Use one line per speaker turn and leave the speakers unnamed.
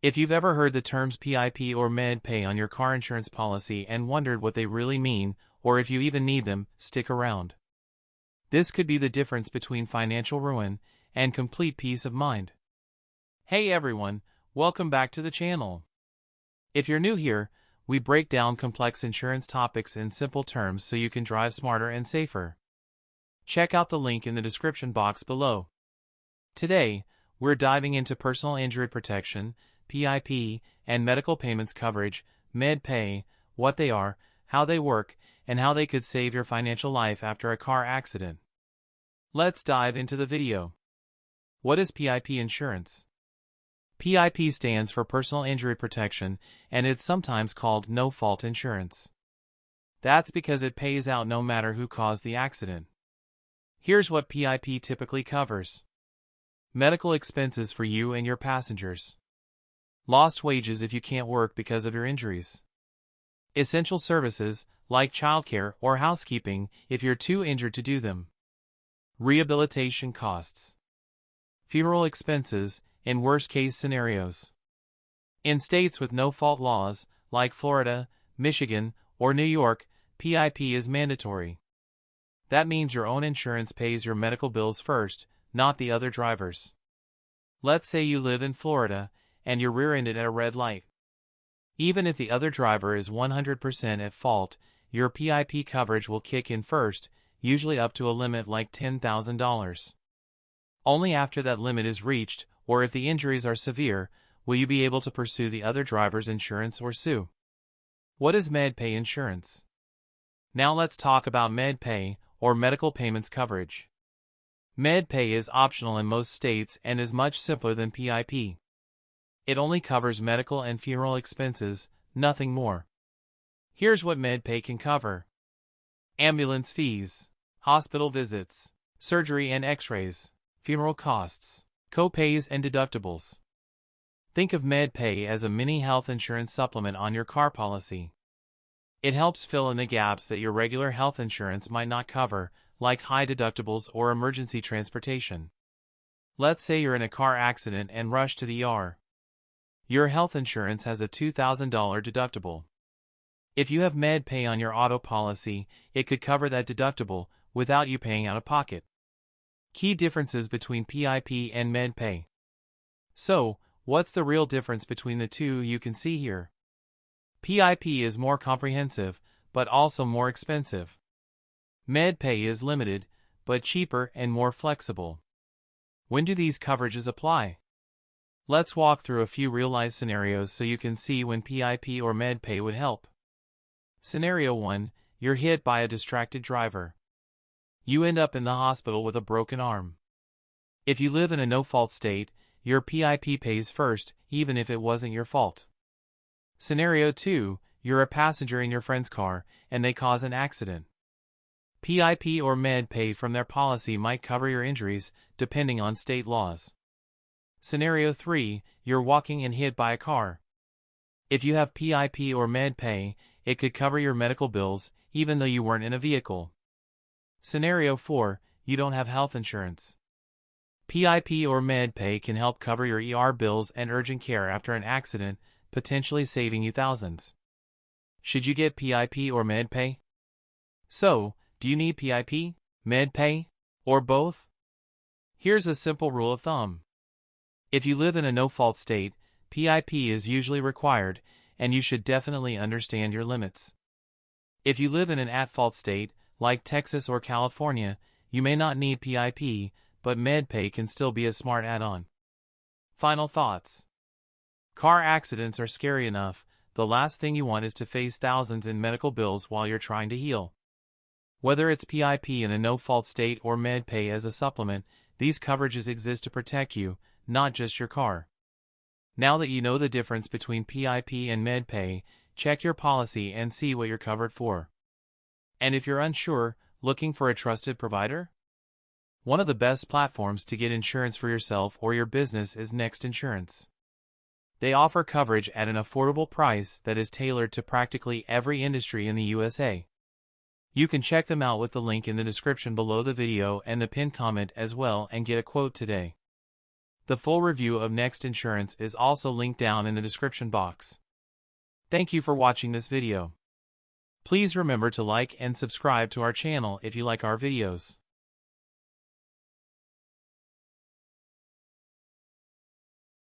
If you've ever heard the terms PIP or Med Pay on your car insurance policy and wondered what they really mean, or if you even need them, stick around. This could be the difference between financial ruin and complete peace of mind. Hey everyone, welcome back to the channel. If you're new here, we break down complex insurance topics in simple terms so you can drive smarter and safer. Check out the link in the description box below. Today, we're diving into personal injury protection, PIP, and medical payments coverage, Med Pay, what they are, how they work, and how they could save your financial life after a car accident. Let's dive into the video. What is PIP insurance? PIP stands for Personal Injury Protection, and it's sometimes called no-fault insurance. That's because it pays out no matter who caused the accident. Here's what PIP typically covers. Medical expenses for you and your passengers. Lost wages if you can't work because of your injuries. Essential services, like childcare or housekeeping, if you're too injured to do them. Rehabilitation costs. Funeral expenses, in worst-case scenarios. In states with no-fault laws, like Florida, Michigan, or New York, PIP is mandatory. That means your own insurance pays your medical bills first, not the other drivers. Let's say you live in Florida, and you're rear-ended at a red light. Even if the other driver is 100% at fault, your PIP coverage will kick in first, usually up to a limit like $10,000. Only after that limit is reached, or if the injuries are severe, will you be able to pursue the other driver's insurance or sue. What is Med Pay insurance? Now let's talk about Med Pay, or medical payments coverage. Med Pay is optional in most states and is much simpler than PIP. It only covers medical and funeral expenses, nothing more. Here's what Med Pay can cover. Ambulance fees, hospital visits, surgery and x-rays, funeral costs, co-pays and deductibles. Think of Med Pay as a mini health insurance supplement on your car policy. It helps fill in the gaps that your regular health insurance might not cover, like high deductibles or emergency transportation. Let's say you're in a car accident and rush to the ER. Your health insurance has a $2,000 deductible. If you have Med Pay on your auto policy, it could cover that deductible without you paying out of pocket. Key differences between PIP and Med Pay. So, what's the real difference between the two you can see here? PIP is more comprehensive, but also more expensive. Med Pay is limited, but cheaper and more flexible. When do these coverages apply? Let's walk through a few real-life scenarios so you can see when PIP or Med Pay would help. Scenario 1, you're hit by a distracted driver. You end up in the hospital with a broken arm. If you live in a no-fault state, your PIP pays first, even if it wasn't your fault. Scenario 2, you're a passenger in your friend's car, and they cause an accident. PIP or Med Pay from their policy might cover your injuries, depending on state laws. Scenario 3, you're walking and hit by a car. If you have PIP or Med Pay, it could cover your medical bills, even though you weren't in a vehicle. Scenario 4, you don't have health insurance. PIP or Med Pay can help cover your ER bills and urgent care after an accident, potentially saving you thousands. Should you get PIP or Med Pay? So, do you need PIP, Med Pay, or both? Here's a simple rule of thumb. If you live in a no-fault state, PIP is usually required, and you should definitely understand your limits. If you live in an at-fault state, like Texas or California, you may not need PIP, but Med Pay can still be a smart add-on. Final thoughts. Car accidents are scary enough. The last thing you want is to face thousands in medical bills while you're trying to heal. Whether it's PIP in a no-fault state or Med Pay as a supplement, these coverages exist to protect you, not just your car. Now that you know the difference between PIP and Med Pay, check your policy and see what you're covered for. And if you're unsure, looking for a trusted provider? One of the best platforms to get insurance for yourself or your business is Next Insurance. They offer coverage at an affordable price that is tailored to practically every industry in the USA. You can check them out with the link in the description below the video and the pinned comment as well and get a quote today. The full review of Next Insurance is also linked down in the description box. Thank you for watching this video. Please remember to like and subscribe to our channel if you like our videos.